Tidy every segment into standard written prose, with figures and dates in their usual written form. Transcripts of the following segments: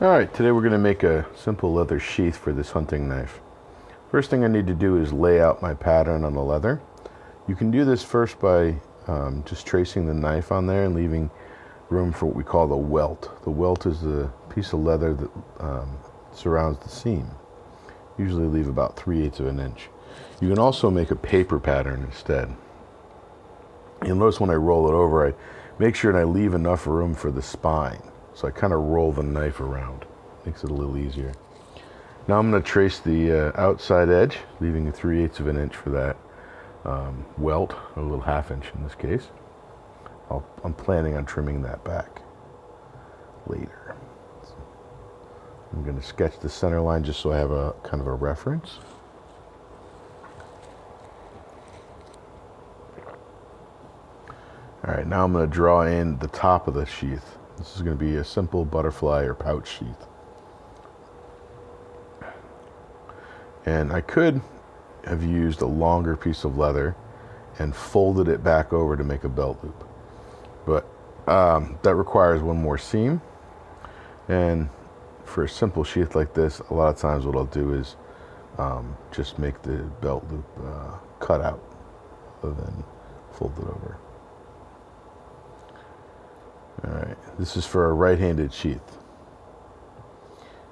Alright, today we're going to make a simple leather sheath for this hunting knife. First thing I need to do is lay out my pattern on the leather. You can do this first by just tracing the knife on there and leaving room for what we call the welt. The welt is the piece of leather that surrounds the seam. Usually leave about 3/8 of an inch. You can also make a paper pattern instead. You'll notice when I roll it over, I make sure and I leave enough room for the spine. So I kind of roll the knife around. Makes it a little easier. Now I'm going to trace the outside edge, leaving 3/8 of an inch for that welt, a little 1/2 inch in this case. I'm planning on trimming that back later. So I'm going to sketch the center line just so I have a kind of a reference. Alright, now I'm going to draw in the top of the sheath. This is going to be a simple butterfly or pouch sheath. And I could have used a longer piece of leather and folded it back over to make a belt loop. But that requires one more seam. And for a simple sheath like this, a lot of times what I'll do is just make the belt loop cut out rather than fold it over. Alright, this is for a right-handed sheath.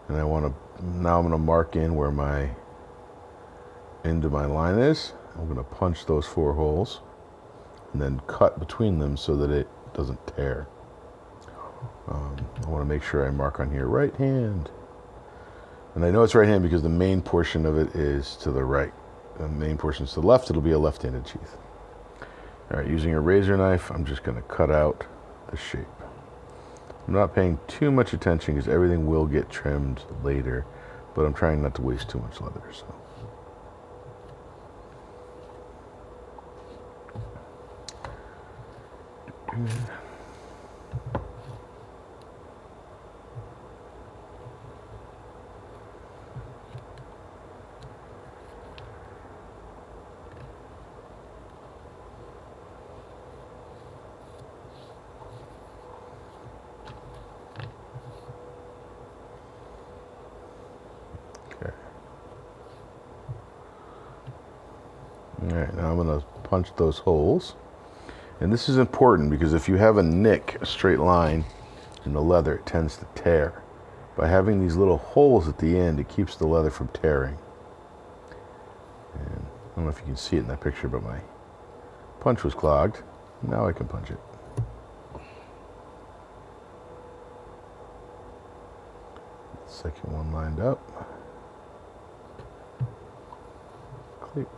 And now I'm going to mark in where my end of my line is. I'm going to punch those 4 holes and then cut between them so that it doesn't tear. I want to make sure I mark on here right hand. And I know it's right hand because the main portion of it is to the right. The main portion is to the left. It'll be a left-handed sheath. Alright, using a razor knife, I'm just going to cut out the shape. I'm not paying too much attention because everything will get trimmed later, but I'm trying not to waste too much leather. So. Alright, now I'm going to punch those holes. And this is important because if you have a nick, a straight line in the leather, it tends to tear. By having these little holes at the end, it keeps the leather from tearing. And I don't know if you can see it in that picture, but my punch was clogged. Now I can punch it. Second one lined up. Click.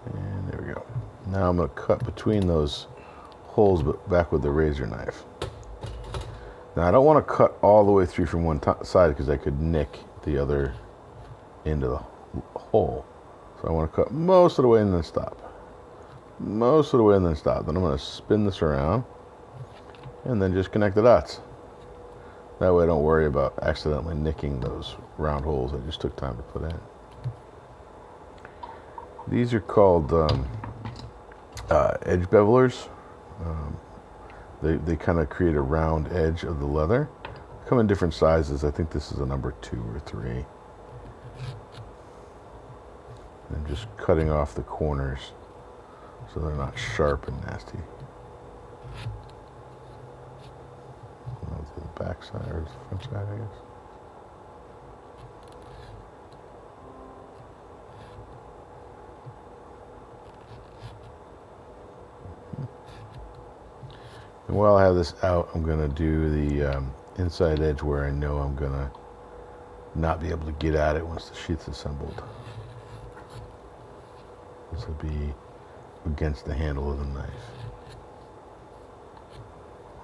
And there we go. Now I'm going to cut between those holes, but back with the razor knife. Now I don't want to cut all the way through from one side because I could nick the other end of the hole. So I want to cut most of the way and then stop. Most of the way and then stop. Then I'm going to spin this around and then just connect the dots. That way I don't worry about accidentally nicking those round holes I just took time to put in. These are called edge bevelers. They kind of create a round edge of the leather. They come in different sizes. I think this is a number 2 or 3. And just cutting off the corners so they're not sharp and nasty. To the back side or the front side, I guess. And while I have this out, I'm going to do the inside edge where I know I'm going to not be able to get at it once the sheath's assembled. This will be against the handle of the knife.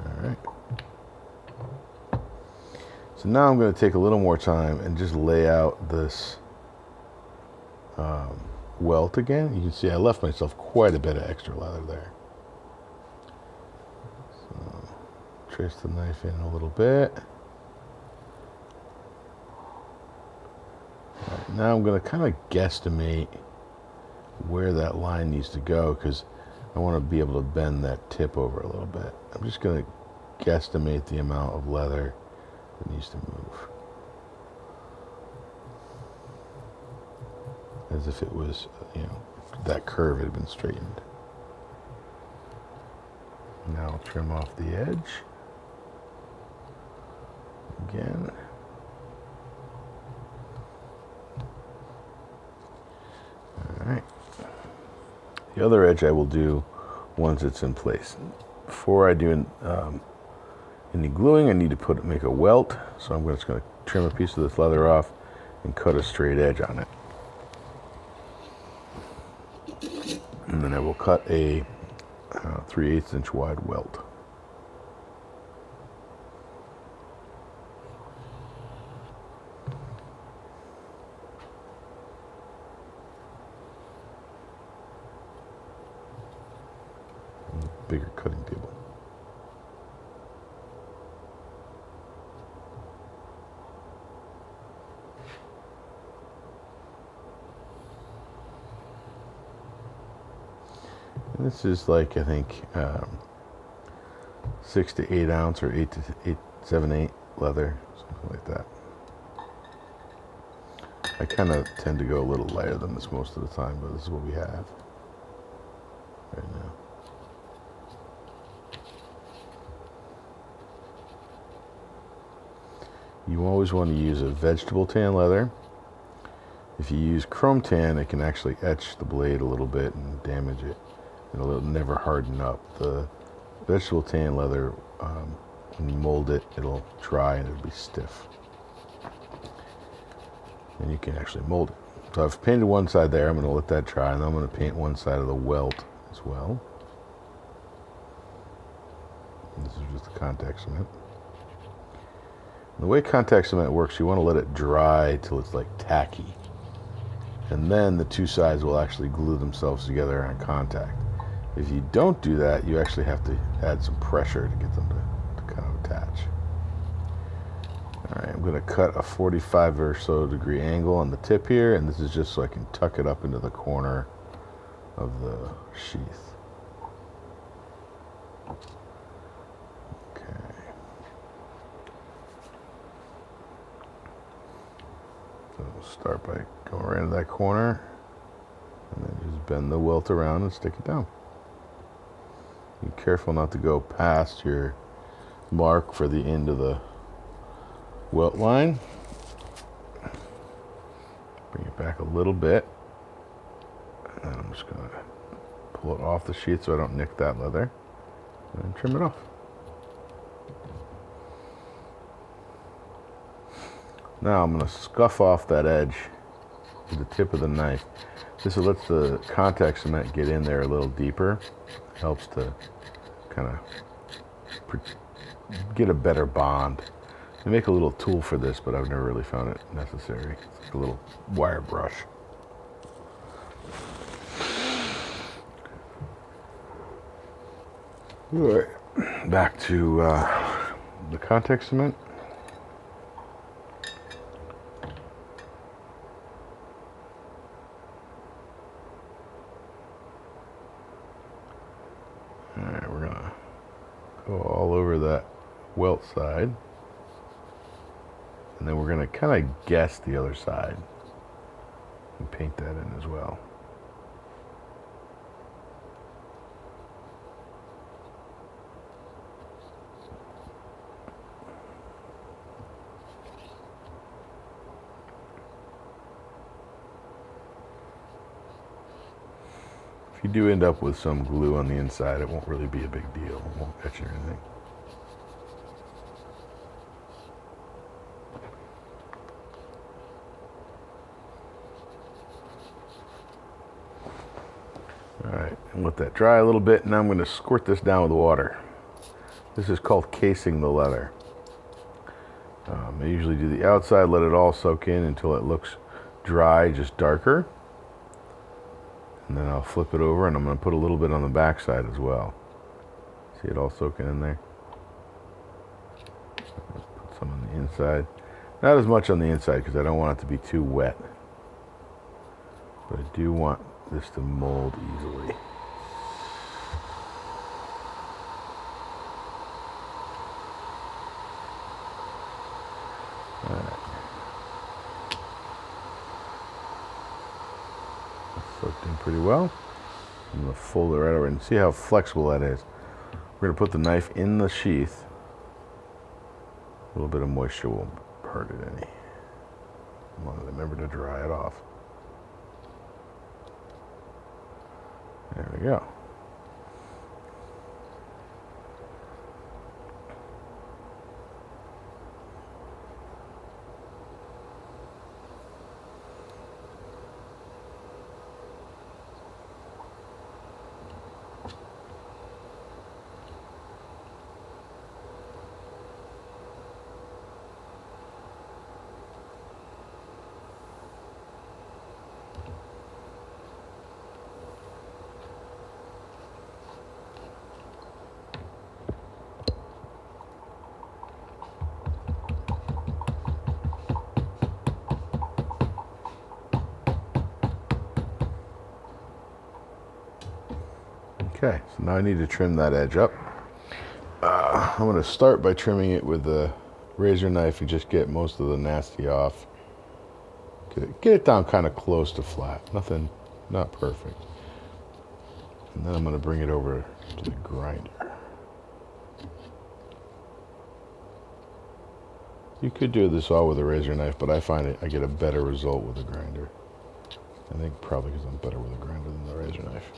Alright. So now I'm going to take a little more time and just lay out this welt again. You can see I left myself quite a bit of extra leather there. So, trace the knife in a little bit. Now I'm going to kind of guesstimate where that line needs to go because I want to be able to bend that tip over a little bit. I'm just going to guesstimate the amount of leather that needs to move. As if it was, that curve had been straightened. Now I'll trim off the edge. Again. Alright. The other edge I will do once it's in place. Before I do any gluing, I need to make a welt. So I'm just going to trim a piece of this leather off and cut a straight edge on it. And then I will cut a 3/8 inch wide welt. Bigger cutting table. And this is like, I think, 6 to 8 ounce or 8 to 7/8 leather, something like that. I kind of tend to go a little lighter than this most of the time, but this is what we have right now. You always want to use a vegetable tan leather. If you use chrome tan, it can actually etch the blade a little bit and damage it. It'll never harden up. The vegetable tan leather, when you mold it, it'll dry and it'll be stiff. And you can actually mold it. So I've painted one side there. I'm going to let that dry, and then I'm going to paint one side of the welt as well. And this is just the contact cement. The way contact cement works, you want to let it dry till it's like tacky. And then the two sides will actually glue themselves together on contact. If you don't do that, you actually have to add some pressure to get them to kind of attach. All right, I'm going to cut a 45 or so degree angle on the tip here, and this is just so I can tuck it up into the corner of the sheath. So we'll start by going right into that corner and then just bend the welt around and stick it down. Be careful not to go past your mark for the end of the welt line. Bring it back a little bit. And then I'm just going to pull it off the sheath so I don't nick that leather. And then trim it off. Now I'm going to scuff off that edge with the tip of the knife. This lets the contact cement get in there a little deeper. Helps to kind of get a better bond. I make a little tool for this, but I've never really found it necessary. It's like a little wire brush. All right, back to the contact cement. Alright, we're gonna go all over that welt side, and then we're gonna kind of guess the other side and paint that in as well. If you do end up with some glue on the inside, it won't really be a big deal. It won't etch or anything. Alright, and let that dry a little bit, and now I'm going to squirt this down with water. This is called casing the leather. I usually do the outside, let it all soak in until it looks dry, just darker. And then I'll flip it over, and I'm going to put a little bit on the back side as well. See it all soaking in there? Put some on the inside. Not as much on the inside because I don't want it to be too wet. But I do want this to mold easily. Alright. Soaked in pretty well. I'm going to fold it right over and see how flexible that is. We're going to put the knife in the sheath. A little bit of moisture won't hurt it any. I want to remember to dry it off. There we go. Okay, so now I need to trim that edge up. I'm going to start by trimming it with the razor knife and just get most of the nasty off. Get it down kind of close to flat. Nothing, not perfect. And then I'm going to bring it over to the grinder. You could do this all with a razor knife, but I find I get a better result with a grinder. I think probably because I'm better with a grinder than the razor knife.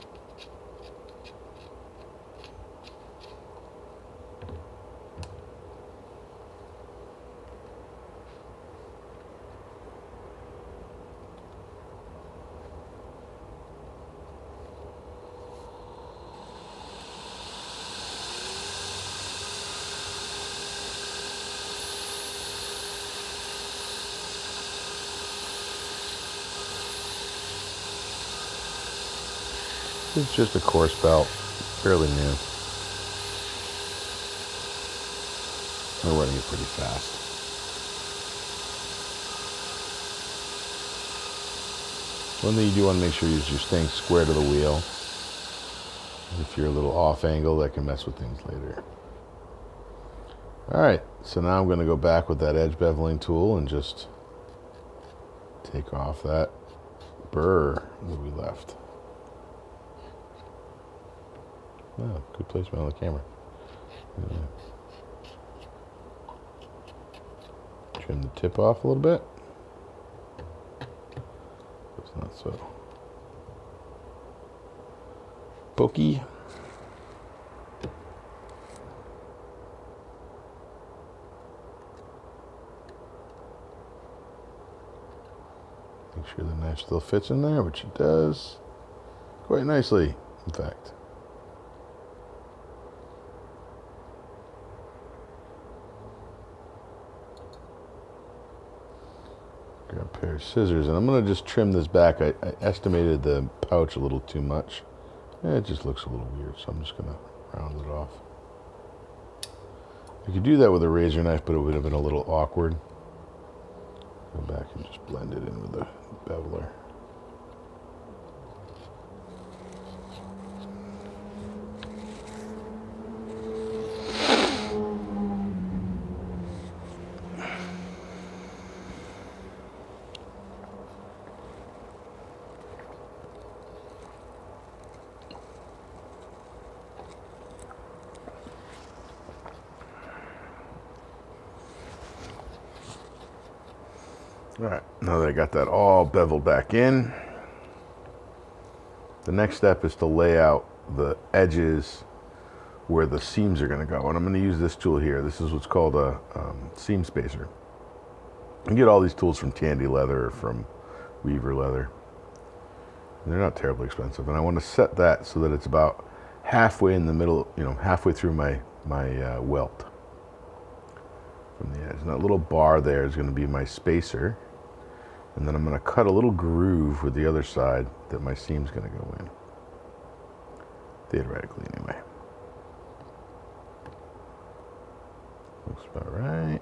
It's just a coarse belt, fairly new. We're running it pretty fast. One thing you do want to make sure is you're staying square to the wheel. If you're a little off angle, that can mess with things later. Alright, so now I'm going to go back with that edge beveling tool and just take off that burr that we left. Oh, good placement on the camera. Trim the tip off a little bit. It's not so pokey. Make sure the knife still fits in there, which it does quite nicely, in fact. Grab a pair of scissors, and I'm going to just trim this back. I estimated the pouch a little too much. It just looks a little weird, so I'm just going to round it off. You could do that with a razor knife, but it would have been a little awkward. Go back and just blend it in with the beveler. All right, now that I got that all beveled back in, the next step is to lay out the edges where the seams are going to go. And I'm going to use this tool here. This is what's called a seam spacer. You can get all these tools from Tandy Leather or from Weaver Leather. And they're not terribly expensive. And I want to set that so that it's about halfway in the middle, halfway through my welt from the edge. And that little bar there is going to be my spacer. And then I'm going to cut a little groove with the other side that my seam's going to go in. Theoretically, anyway. Looks about right.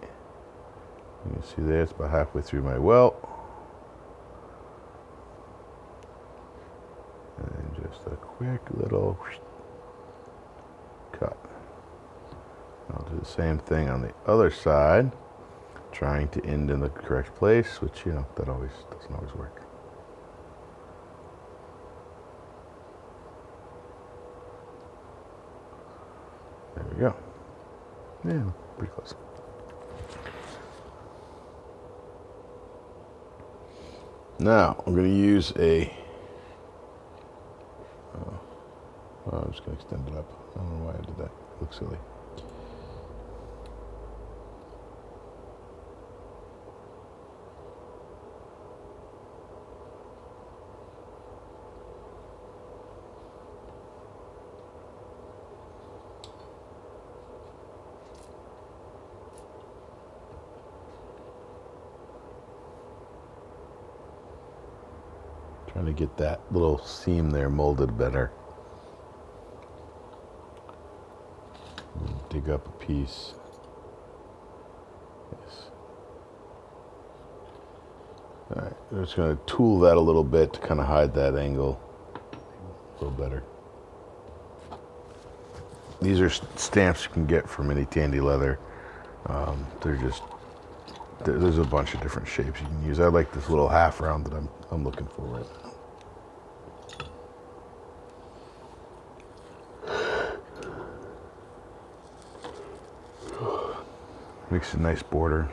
You can see there, it's about halfway through my welt. quick little cut. I'll do the same thing on the other side, trying to end in the correct place, which, you know, that doesn't always work. There we go. Yeah, pretty close. Now, I'm going to use I'm just going to extend it up. I don't know why I did that. It looks silly. Trying to get that little seam there molded better. Dig up a piece. Yes. All right, I'm just going to tool that a little bit to kind of hide that angle a little better. These are stamps you can get from any Tandy Leather. There's a bunch of different shapes you can use. I like this little half round that I'm looking for right now. Makes a nice border.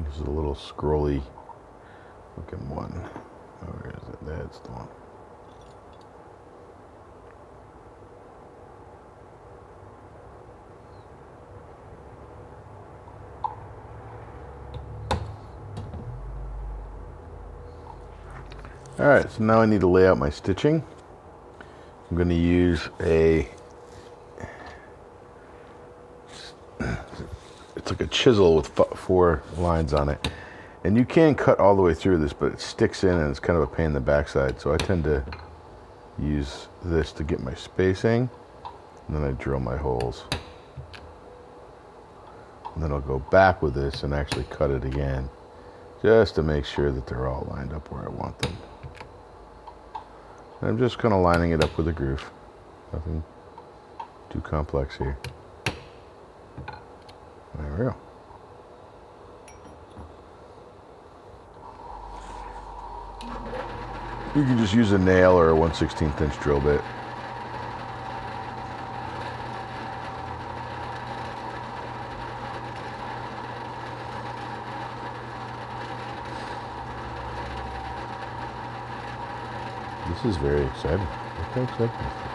This is a little scrolly looking one. Oh, where is it? That's the one. All right, so now I need to lay out my stitching. I'm going to use it's like a chisel with 4 lines on it. And you can cut all the way through this, but it sticks in and it's kind of a pain in the backside. So I tend to use this to get my spacing, and then I drill my holes. And then I'll go back with this and actually cut it again, just to make sure that they're all lined up where I want them. And I'm just kind of lining it up with a groove. Nothing too complex here. There we go. You can just use a nail or a 1/16 inch drill bit. This is very exciting. Look how exciting this is.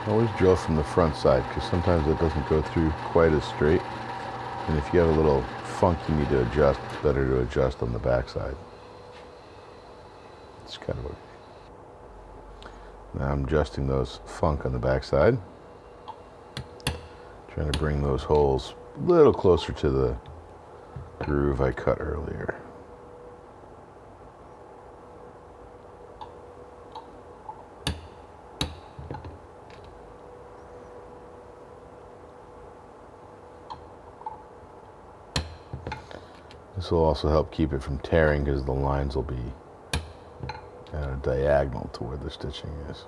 Always drill from the front side, because sometimes it doesn't go through quite as straight. And if you have a little funk you need to adjust, it's better to adjust on the back side. It's kind of okay. Now I'm adjusting those funk on the back side. Trying to bring those holes a little closer to the groove I cut earlier. This will also help keep it from tearing, because the lines will be at a diagonal to where the stitching is.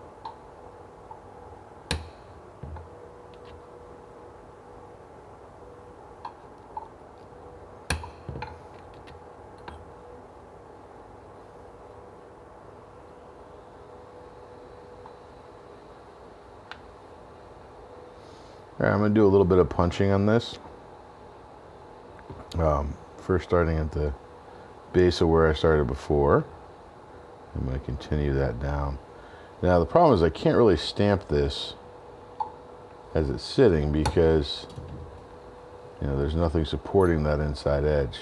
Alright, I'm going to do a little bit of punching on this. First starting at the base of where I started before. I'm going to continue that down. Now the problem is I can't really stamp this as it's sitting because, you know, there's nothing supporting that inside edge.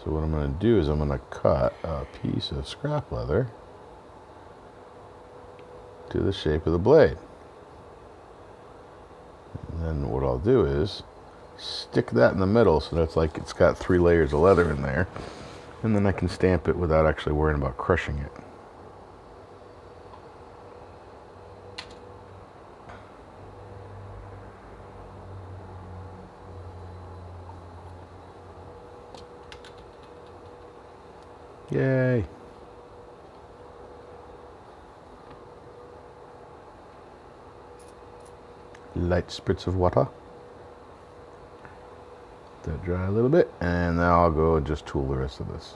So what I'm going to do is I'm going to cut a piece of scrap leather to the shape of the blade. And then what I'll do is stick that in the middle so that's like it's got 3 layers of leather in there. And then I can stamp it without actually worrying about crushing it. Yay! Light spritz of water. Let that dry a little bit, and now I'll go and just tool the rest of this.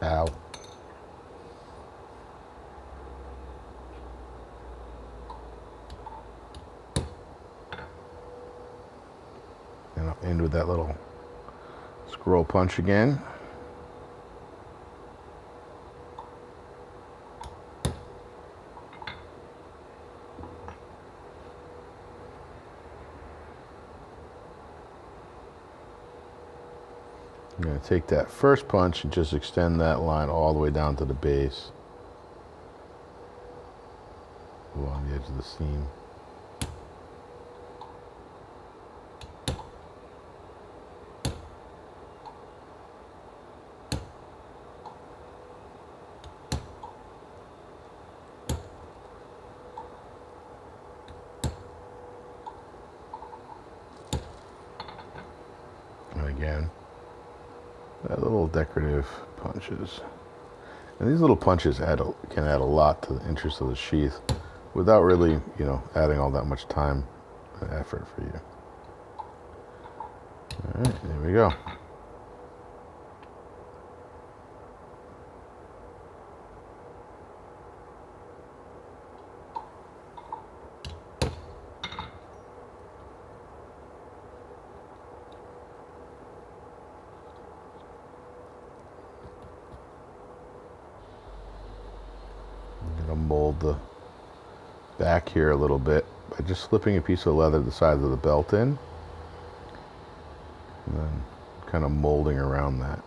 Ow. And I'll end with that little scroll punch again. I'm going to take that first punch and just extend that line all the way down to the base along the edge of the seam. And again, that little decorative punches. And these little punches can add a lot to the interest of the sheath without really, you know, adding all that much time and effort for you. All right, there we go. Mold the back here a little bit by just slipping a piece of leather the size of the belt in and then kind of molding around that.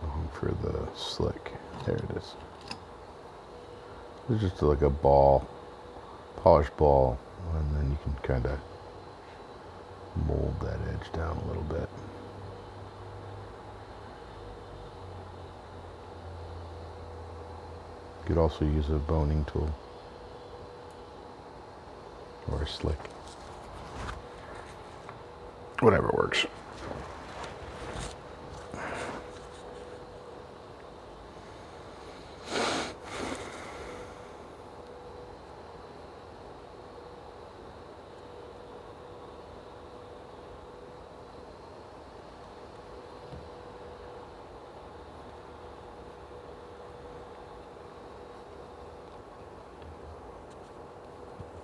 Looking for the slick. There it is. It's just like a ball, polished ball, and then you can kind of mold that edge down a little bit. You could also use a boning tool or a slick. Whatever works.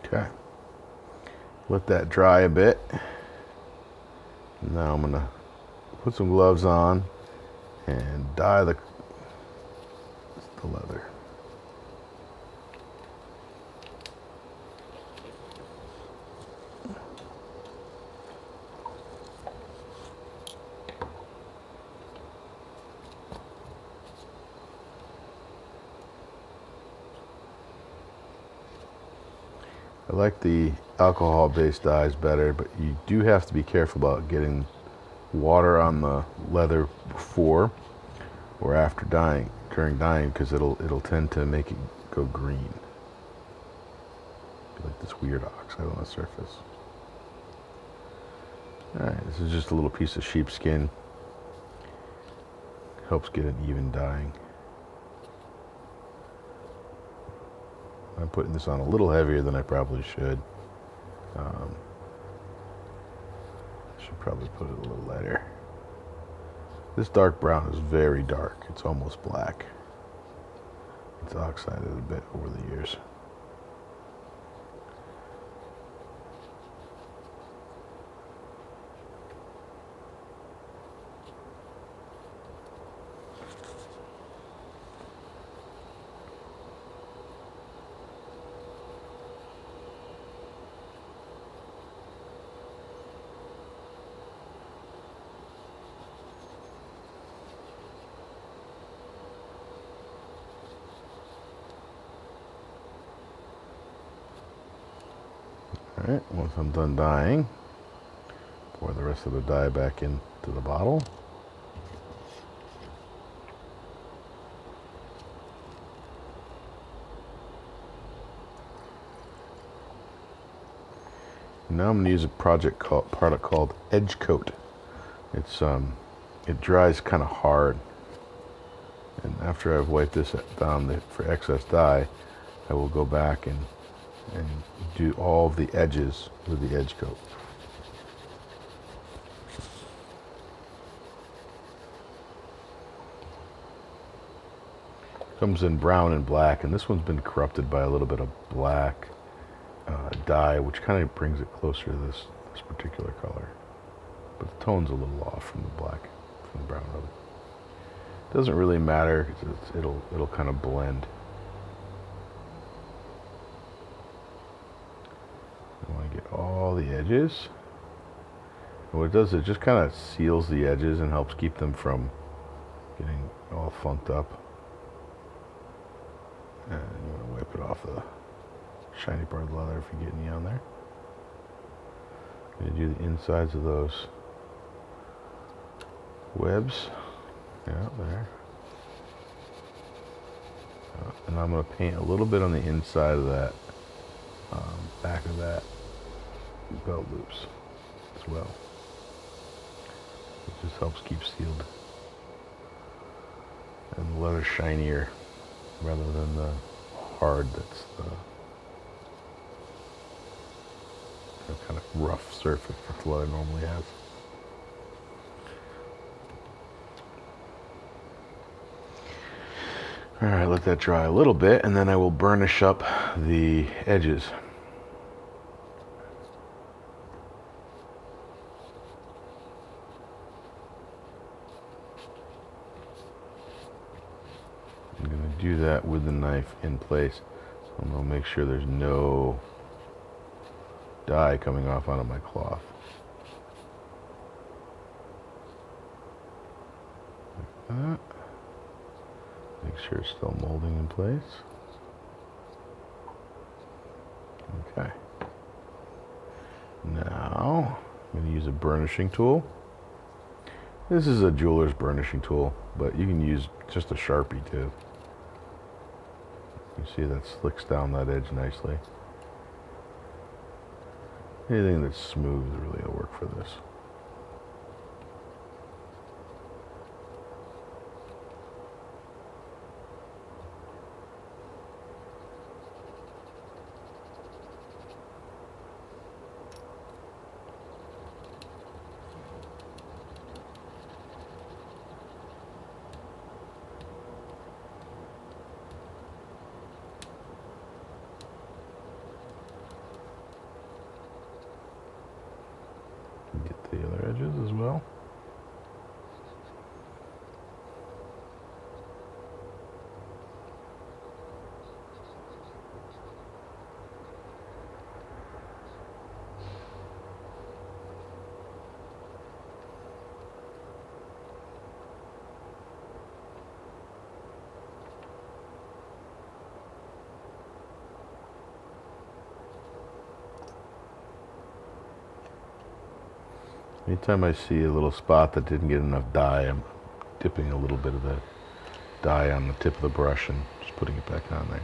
Okay, let that dry a bit. Now I'm gonna put some gloves on and dye the leather. like the alcohol-based dyes better, but you do have to be careful about getting water on the leather before or after dyeing, during dyeing, because it'll tend to make it go green. Like this weird oxide on the surface. Alright, this is just a little piece of sheepskin. Helps get an even dyeing. I'm putting this on a little heavier than I probably should. Should probably put it a little lighter. This dark brown is very dark. It's almost black. It's oxided a bit over the years. Alright, once I'm done dyeing, pour the rest of the dye back into the bottle. Now I'm going to use a product called Edge Coat. It dries kind of hard, and after I've wiped this down for excess dye, I will go back and do all of the edges with the Edge Coat. Comes in brown and black, and this one's been corrupted by a little bit of black dye, which kind of brings it closer to this particular color. But the tone's a little off from the black, from the brown rubber. Doesn't really matter, it'll kind of blend. I want to get all the edges. And what it does, it just kind of seals the edges and helps keep them from getting all funked up. And you want to wipe it off the shiny part of the leather if you get any on there. I'm going to do the insides of those webs. Yeah, there. And I'm going to paint a little bit on the inside of that, back of that belt loops as well. It just helps keep sealed and the leather shinier rather than the hard that's the kind of rough surface that the leather normally has. Alright, let that dry a little bit, and then I will burnish up the edges. I'm going to do that with the knife in place. I'm going to make sure there's no dye coming off onto my cloth. Like that. Make sure it's still molding in place. Okay. Now, I'm going to use a burnishing tool. This is a jeweler's burnishing tool, but you can use just a Sharpie too. You see that slicks down that edge nicely. Anything that's smooth really will work for this. Get Anytime I see a little spot that didn't get enough dye, I'm dipping a little bit of the dye on the tip of the brush and just putting it back on there.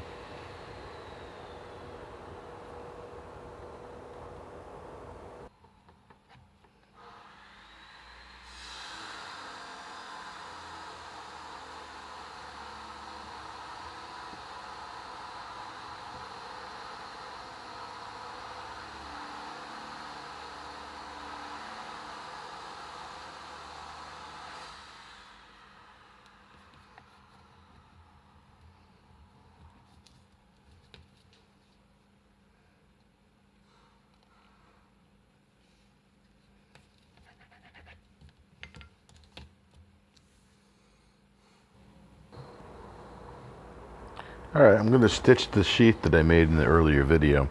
Alright, I'm going to stitch the sheath that I made in the earlier video.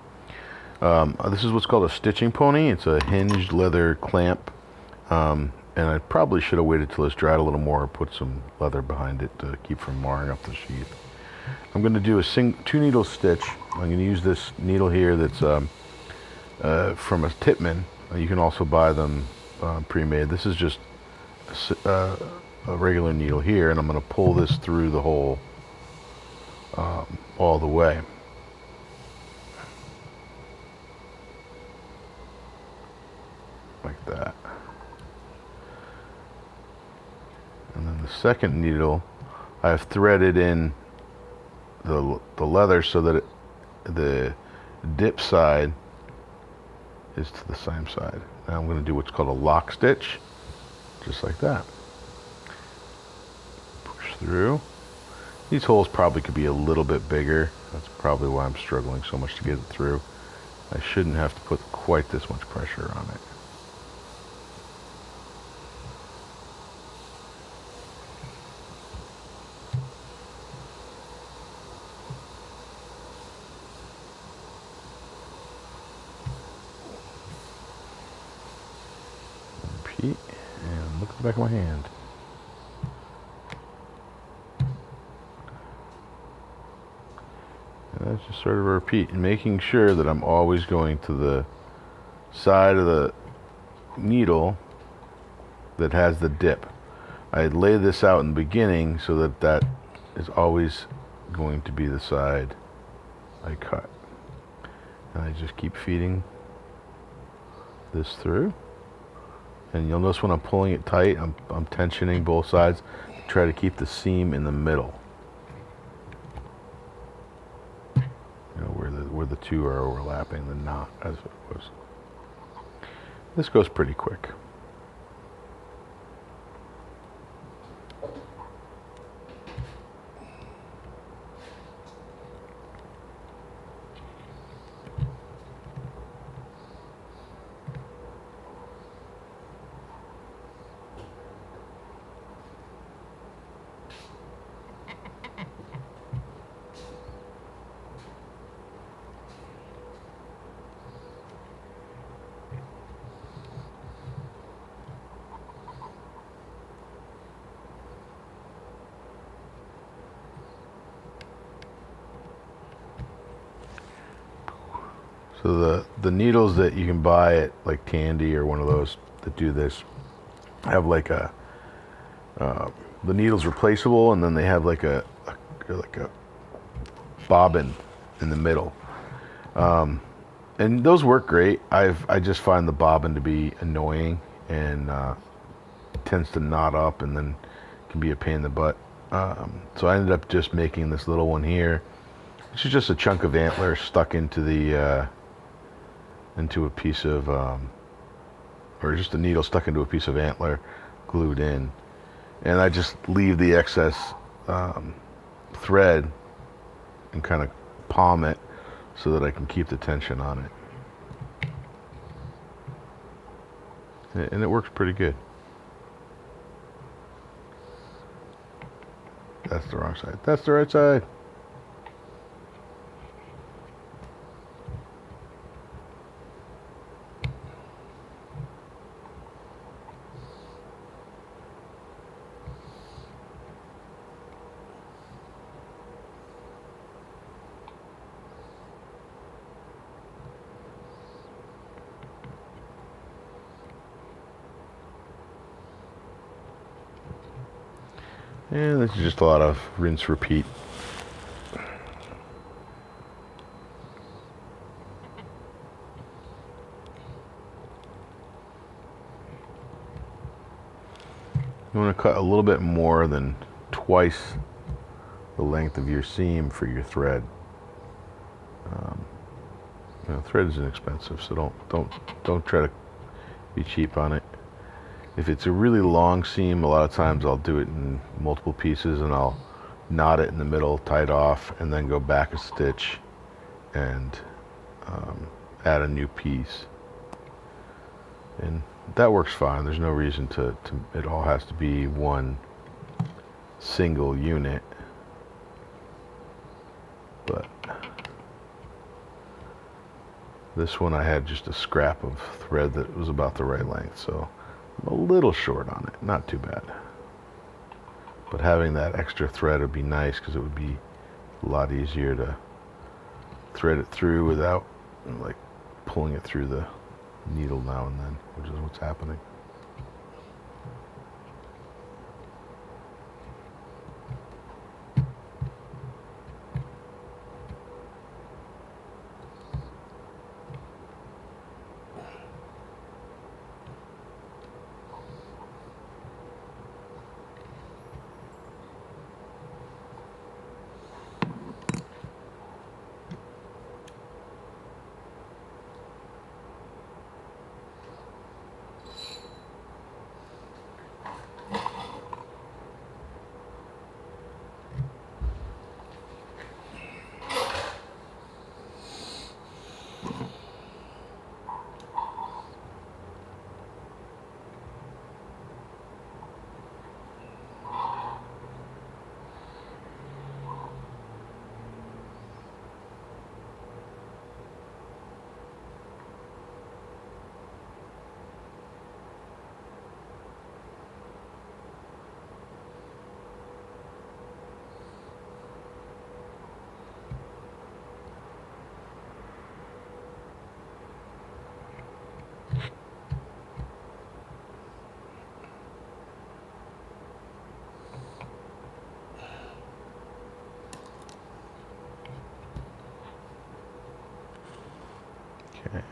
This is what's called a stitching pony. It's a hinged leather clamp. And I probably should have waited till it's dried a little more, put some leather behind it to keep from marring up the sheath. I'm going to do a 2 needle stitch. I'm going to use this needle here that's from a Titman. You can also buy them pre-made. This is just a regular needle here, and I'm going to pull this through the hole all the way. Like that. And then the second needle, I've threaded in the leather so that the dip side is to the same side. Now I'm going to do what's called a lock stitch, just like that. Push through. These holes probably could be a little bit bigger. That's probably why I'm struggling so much to get it through. I shouldn't have to put quite this much pressure on it. Repeat, and look at the back of my hand. And that's just sort of a repeat, and making sure that I'm always going to the side of the needle that has the dip. I lay this out in the beginning so that that is always going to be the side I cut. And I just keep feeding this through. And you'll notice when I'm pulling it tight, I'm tensioning both sides to try to keep the seam in the middle. You know, where the two are overlapping, the knot as it was. This goes pretty quick. So the needles that you can buy at like Tandy or one of those that do this have like a the needle's replaceable, and then they have like a bobbin in the middle, and those work great. I just find the bobbin to be annoying, and it tends to knot up and then can be a pain in the butt. So I ended up just making this little one here, which is just a chunk of antler stuck into the into a piece of or just a needle stuck into a piece of antler glued in, and I just leave the excess thread and kind of palm it so that I can keep the tension on it, and it works pretty good. That's the wrong side. That's the right side. And this is just a lot of rinse repeat. You want to cut a little bit more than twice the length of your seam for your thread. You know, thread is inexpensive, so don't try to be cheap on it. If it's a really long seam, a lot of times I'll do it in multiple pieces and I'll knot it in the middle, tie it off, and then go back a stitch and add a new piece. And that works fine. There's no reason to it all has to be one single unit. But this one I had just a scrap of thread that was about the right length, so I'm a little short on it, not too bad. But having that extra thread would be nice because it would be a lot easier to thread it through without like pulling it through the needle now and then, which is what's happening. Okay.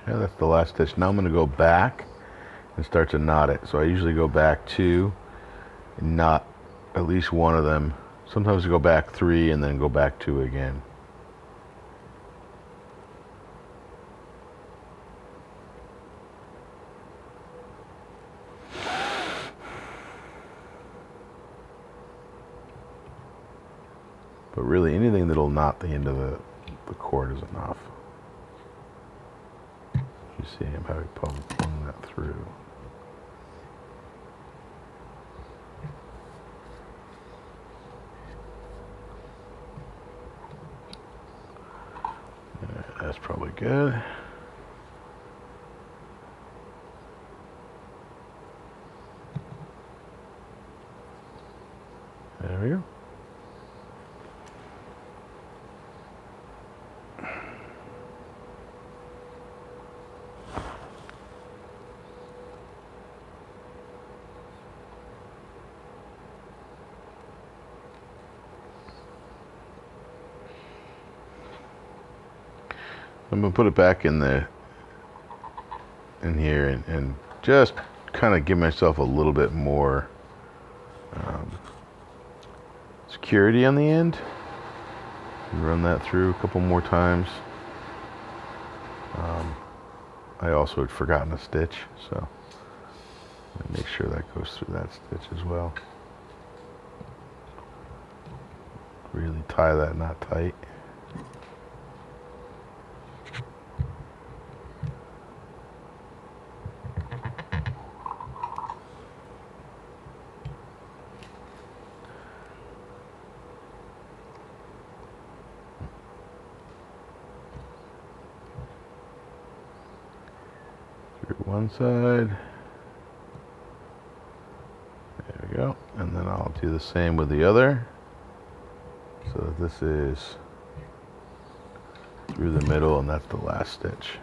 Okay, that's the last stitch. Now I'm going to go back and start to knot it. So I usually go back 2 and knot at least one of them. Sometimes I go back 3 and then go back 2 again. But really anything that'll knot the end of the cord is enough. You see I'm having problem pulling that through. Alright, that's probably good. There we go. I'm gonna put it back in here and just kind of give myself a little bit more security on the end. Run that through a couple more times. I also had forgotten a stitch, so make sure that goes through that stitch as well. Really tie that knot tight. Through one side. There we go. And then I'll do the same with the other. So this is through the middle, and that's the last stitch.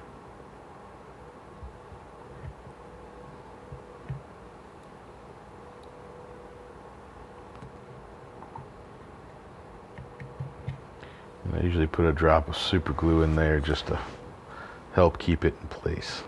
And I usually put a drop of super glue in there just to help keep it in place.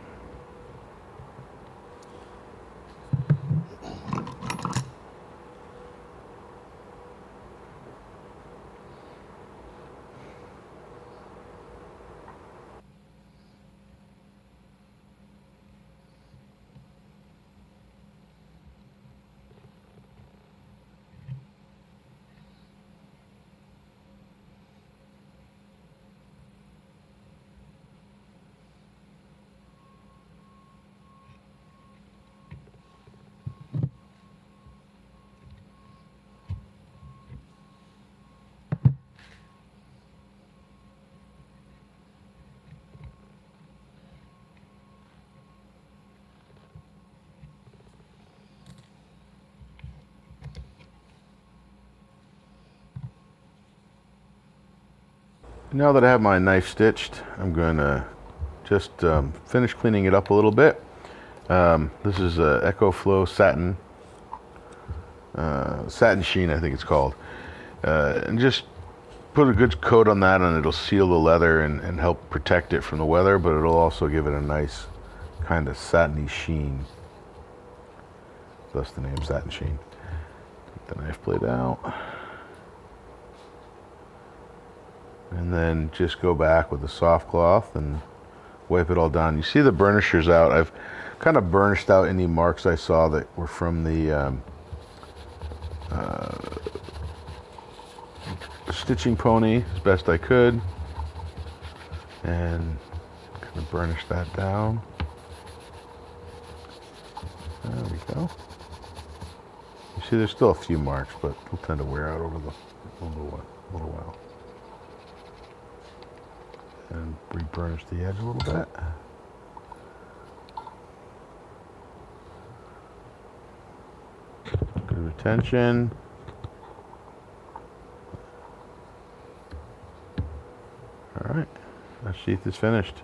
Now that I have my knife stitched, I'm going to just finish cleaning it up a little bit. This is Echo Flow satin, satin sheen, I think it's called. And just put a good coat on that, and it'll seal the leather and help protect it from the weather, but it'll also give it a nice kind of satiny sheen. Thus the name satin sheen. Take the knife blade out. And then just go back with a soft cloth and wipe it all down. You see the burnishers out. I've kind of burnished out any marks I saw that were from the stitching pony as best I could. And kind of burnish that down. There we go. You see there's still a few marks, but they'll tend to wear out over the little while. And re-burnish the edge a little bit. Good retention. All right, that sheath is finished.